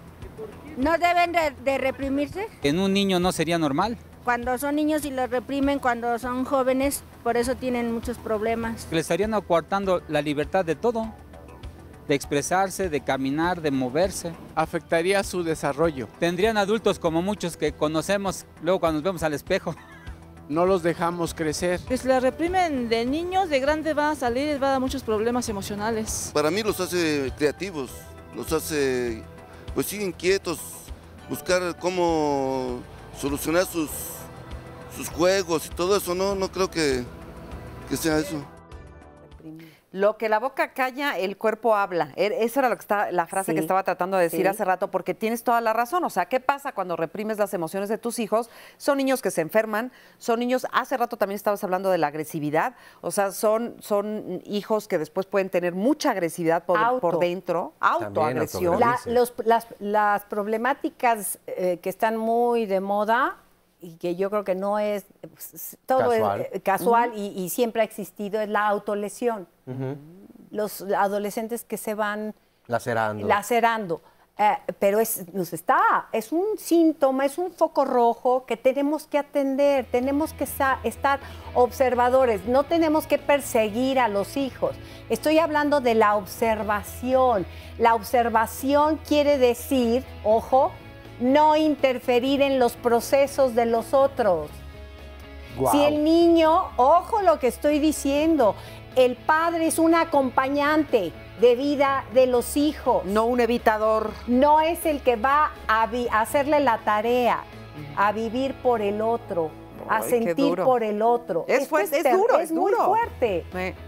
no deben de reprimirse. En un niño no sería normal. Cuando son niños y los reprimen, cuando son jóvenes, por eso tienen muchos problemas. Le estarían acuartando la libertad de todo, de expresarse, de caminar, de moverse. Afectaría su desarrollo. Tendrían adultos como muchos que conocemos luego cuando nos vemos al espejo. No los dejamos crecer. Que si la reprimen de niños, de grandes van a salir y les va a dar muchos problemas emocionales. Para mí los hace creativos, los hace, pues sí, inquietos, buscar cómo solucionar sus juegos y todo eso. No creo que sea eso. Lo que la boca calla, el cuerpo habla. Esa era la frase que estaba tratando de decir hace rato, porque tienes toda la razón. O sea, ¿qué pasa cuando reprimes las emociones de tus hijos? Son niños que se enferman, son niños, hace rato también estabas hablando de la agresividad, o sea, son hijos que después pueden tener mucha agresividad por dentro, autoagresión. Las problemáticas que están muy de moda y que yo creo que no es todo casual, es casual y siempre ha existido, es la autolesión. Los adolescentes que se van lacerando. Pero es un síntoma, es un foco rojo que tenemos que atender, tenemos que estar observadores, no tenemos que perseguir a los hijos. Estoy hablando de la observación. La observación quiere decir, ojo, no interferir en los procesos de los otros. Wow. Si el niño, ojo lo que estoy diciendo, el padre es un acompañante de vida de los hijos. No un evitador. No es el que va a hacerle la tarea, a vivir por el otro, a sentir por el otro. Es duro, es muy fuerte.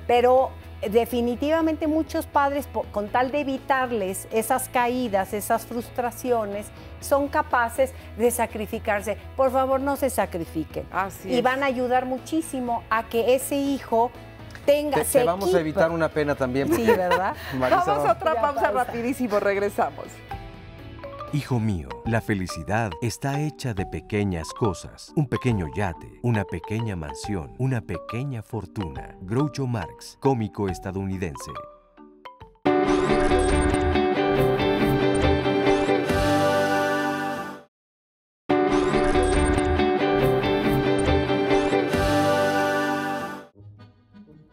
Pero definitivamente muchos padres, con tal de evitarles esas caídas, esas frustraciones, son capaces de sacrificarse. Por favor, no se sacrifiquen. Y van a ayudar muchísimo a que ese hijo tenga... Te vamos a evitar una pena también. Sí, ¿verdad? Vamos a otra pausa rapidísimo, regresamos. Hijo mío, la felicidad está hecha de pequeñas cosas. Un pequeño yate, una pequeña mansión, una pequeña fortuna. Groucho Marx, cómico estadounidense.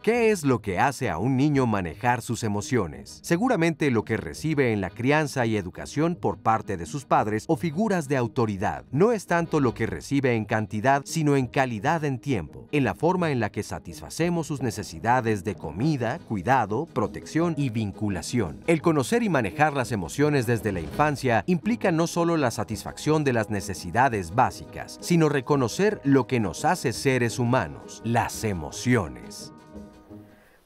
¿Qué es lo que hace a un niño manejar sus emociones? Seguramente lo que recibe en la crianza y educación por parte de sus padres o figuras de autoridad. No es tanto lo que recibe en cantidad, sino en calidad en tiempo, en la forma en la que satisfacemos sus necesidades de comida, cuidado, protección y vinculación. El conocer y manejar las emociones desde la infancia implica no solo la satisfacción de las necesidades básicas, sino reconocer lo que nos hace seres humanos, las emociones.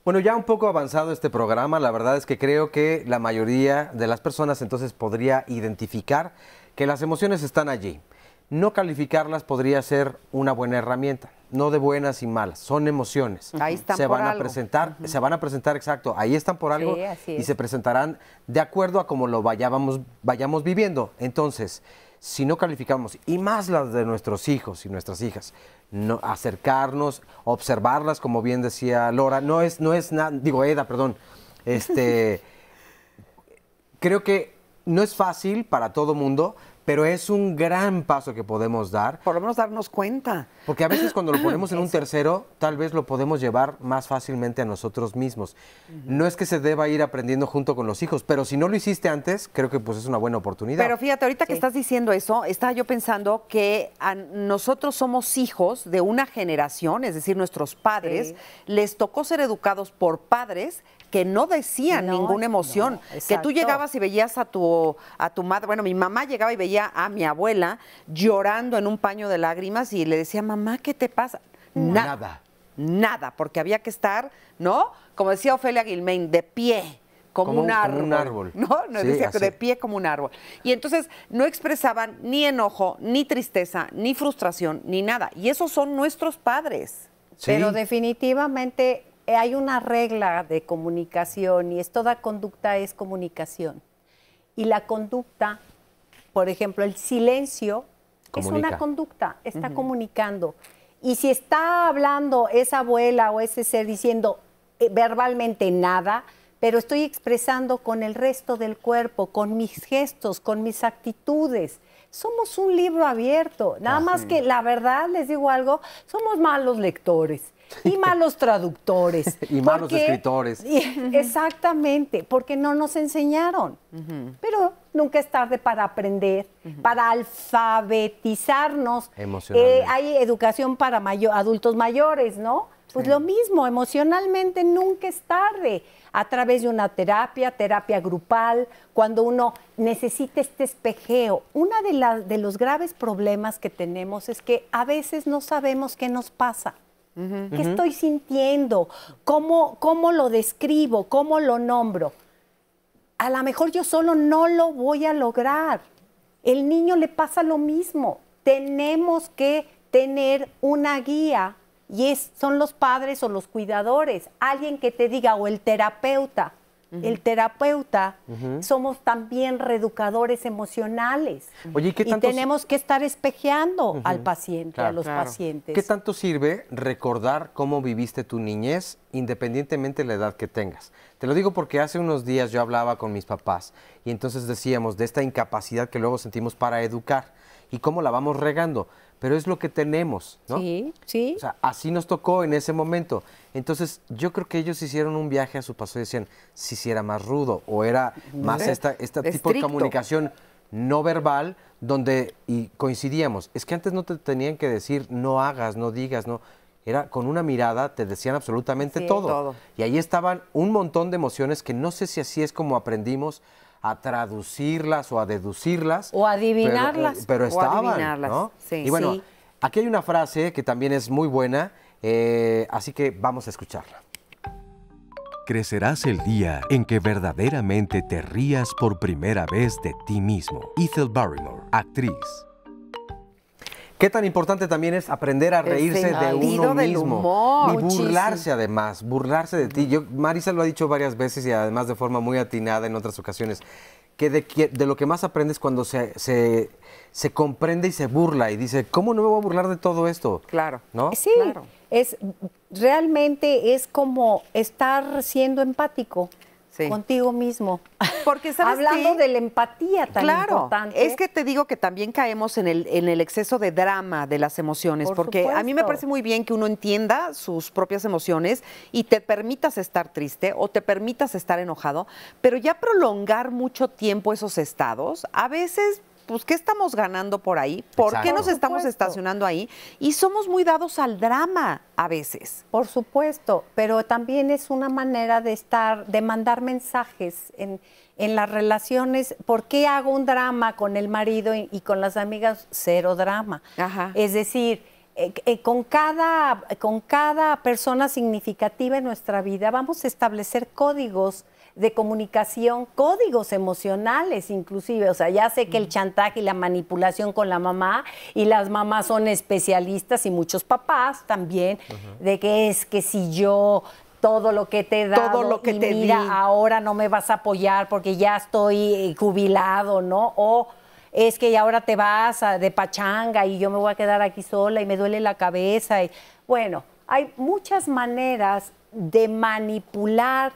Bueno, ya un poco avanzado este programa, la verdad es que creo que la mayoría de las personas entonces podría identificar que las emociones están allí. No calificarlas podría ser una buena herramienta, no de buenas y malas, son emociones. Ahí están se por van algo. a presentar, se van a presentar, exacto, ahí están por algo así y es. se presentarán de acuerdo a cómo lo vayamos viviendo. Entonces, si no calificamos, y más las de nuestros hijos y nuestras hijas, no, acercarnos, observarlas, como bien decía Laura, Eda, perdón, creo que no es fácil para todo mundo, pero es un gran paso que podemos dar. Por lo menos darnos cuenta. Porque a veces cuando lo ponemos en un tercero, tal vez lo podemos llevar más fácilmente a nosotros mismos. No es que se deba ir aprendiendo junto con los hijos, pero si no lo hiciste antes, creo que pues es una buena oportunidad. Pero fíjate, ahorita que estás diciendo eso, estaba yo pensando que nosotros somos hijos de una generación, es decir, nuestros padres, les tocó ser educados por padres que no decían ninguna emoción, que tú llegabas y veías a tu madre, bueno, mi mamá llegaba y veía a mi abuela llorando en un paño de lágrimas y le decía, mamá, ¿qué te pasa? Nada. nada, porque había que estar, ¿no? Como decía Ofelia Guilmain, de pie. Como un árbol, ¿no? Nos decía que de pie como un árbol. Y entonces no expresaban ni enojo, ni tristeza, ni frustración, ni nada. Y esos son nuestros padres. Sí. Pero definitivamente hay una regla de comunicación y toda conducta es comunicación. Y la conducta, por ejemplo, el silencio es una conducta, está comunicando. Y si está hablando esa abuela o ese ser diciendo verbalmente nada, pero estoy expresando con el resto del cuerpo, con mis gestos, con mis actitudes. Somos un libro abierto. Nada más que, la verdad, les digo algo, somos malos lectores y malos traductores. Y malos escritores. Exactamente, porque no nos enseñaron. Pero nunca es tarde para aprender, para alfabetizarnos. Hay educación para adultos mayores, ¿no? Pues lo mismo, emocionalmente nunca es tarde. A través de una terapia grupal, cuando uno necesita este espejeo. Uno de los graves problemas que tenemos es que a veces no sabemos qué nos pasa. ¿Qué estoy sintiendo? ¿Cómo lo describo? ¿Cómo lo nombro? A lo mejor yo solo no lo voy a lograr. El niño le pasa lo mismo. Tenemos que tener una guía. Y son los padres o los cuidadores, alguien que te diga, o el terapeuta. El terapeuta, somos también reeducadores emocionales. Oye, ¿y qué tanto tenemos que estar espejeando al paciente, a los pacientes. ¿Qué tanto sirve recordar cómo viviste tu niñez, independientemente de la edad que tengas? Te lo digo porque hace unos días yo hablaba con mis papás y entonces decíamos de esta incapacidad que luego sentimos para educar y cómo la vamos regando. Pero es lo que tenemos, ¿no? Sí, sí. O sea, así nos tocó en ese momento. Entonces, yo creo que ellos hicieron un viaje a su pasado y decían, si era más rudo o era más este tipo de comunicación no verbal, donde, y coincidíamos, es que antes no te tenían que decir no hagas, no digas, no. Era con una mirada, te decían absolutamente todo. Y ahí estaban un montón de emociones que no sé si así es como aprendimos a traducirlas o a deducirlas. O a adivinarlas. Pero estaban, adivinarlas, ¿no? sí. Y bueno, aquí hay una frase que también es muy buena, así que vamos a escucharla. Crecerás el día en que verdaderamente te rías por primera vez de ti mismo. Ethel Barrymore, actriz. Qué tan importante también es aprender a reírse de uno mismo humor. y burlarse además, burlarse de ti. Marisa lo ha dicho varias veces y además de forma muy atinada en otras ocasiones, que de lo que más aprendes cuando se comprende y se burla y dice, ¿cómo no me voy a burlar de todo esto? Claro. ¿No? Sí, realmente es como estar siendo empático. Contigo mismo. Porque ¿sabes hablando de la empatía tan importante. Es que te digo que también caemos en el exceso de drama de las emociones, porque a mí me parece muy bien que uno entienda sus propias emociones y te permitas estar triste o te permitas estar enojado, pero ya prolongar mucho tiempo esos estados, a veces pues, ¿qué estamos ganando por ahí? ¿Por qué nos estamos estacionando ahí? Y somos muy dados al drama a veces. Por supuesto, pero también es una manera de mandar mensajes en las relaciones. ¿Por qué hago un drama con el marido y con las amigas? Cero drama. Es decir, con cada persona significativa en nuestra vida vamos a establecer códigos de comunicación, códigos emocionales inclusive. O sea, ya sé que el chantaje y la manipulación con la mamá, y las mamás son especialistas y muchos papás también, de que es que si yo todo lo que te he dado, todo lo que te mira, ahora no me vas a apoyar porque ya estoy jubilado, ¿no? O es que ahora te vas de pachanga y yo me voy a quedar aquí sola y me duele la cabeza. Y, bueno, hay muchas maneras de manipular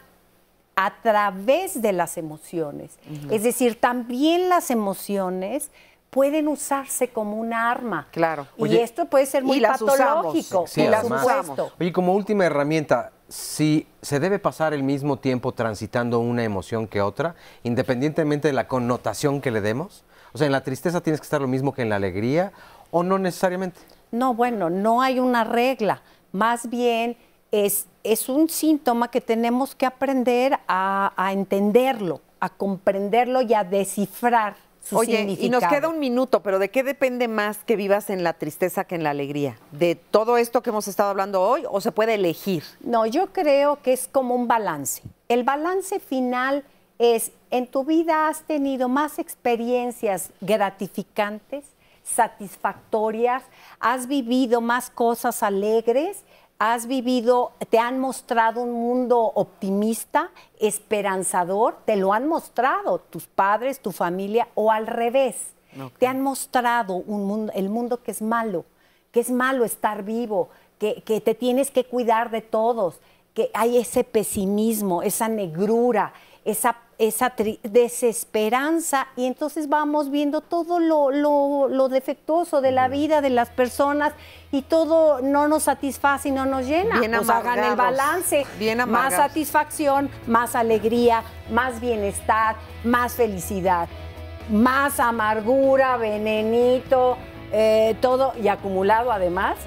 a través de las emociones. Es decir, también las emociones pueden usarse como un arma. Claro. Y esto puede ser muy patológico. Sí, las usamos. Oye, como última herramienta, si se debe pasar el mismo tiempo transitando una emoción que otra, independientemente de la connotación que le demos. O sea, en la tristeza tienes que estar lo mismo que en la alegría, o no necesariamente. No, bueno, no hay una regla. Más bien es un síntoma que tenemos que aprender a entenderlo, a comprenderlo y a descifrar su Oye, significado. y nos queda un minuto, pero ¿de qué depende más que vivas en la tristeza que en la alegría? ¿De todo esto que hemos estado hablando hoy o se puede elegir? No, yo creo que es como un balance. El balance final es, en tu vida has tenido más experiencias gratificantes, satisfactorias, has vivido más cosas alegres, te han mostrado un mundo optimista, esperanzador, te lo han mostrado tus padres, tu familia, o al revés. Okay. Te han mostrado un mundo, el mundo que es malo estar vivo, que te tienes que cuidar de todos, que hay ese pesimismo, esa negrura, esa desesperanza, y entonces vamos viendo todo lo defectuoso de la vida de las personas y todo no nos satisface y no nos llena. Bien pues hagan el balance, más satisfacción, más alegría, más bienestar, más felicidad, más amargura, venenito, todo, y acumulado además,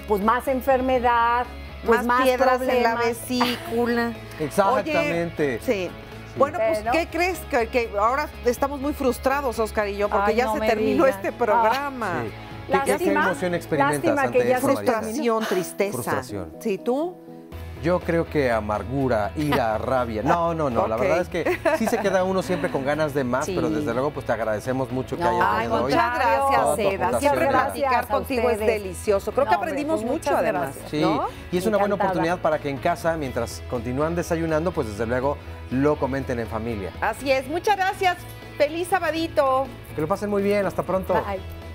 pues más enfermedad, pues más piedras problemas en la vesícula. Exactamente. Oye, sí. Bueno, pues, ¿qué crees? Que ahora estamos muy frustrados, Oscar y yo, porque ya se terminó este programa. ¿Qué emoción experimentas ante eso, frustración, tristeza. Frustración. ¿Sí, tú? Yo creo que amargura, ira, rabia. No, okay. La verdad es que sí se queda uno siempre con ganas de más, pero desde luego pues te agradecemos mucho que hayas venido hoy. Muchas gracias, Seda. Siempre platicar contigo es delicioso. Creo que aprendimos mucho además. Sí, y es una buena oportunidad para que en casa, mientras continúan desayunando, pues desde luego lo comenten en familia. Así es. Muchas gracias. Feliz sabadito. Que lo pasen muy bien. Hasta pronto. Bye.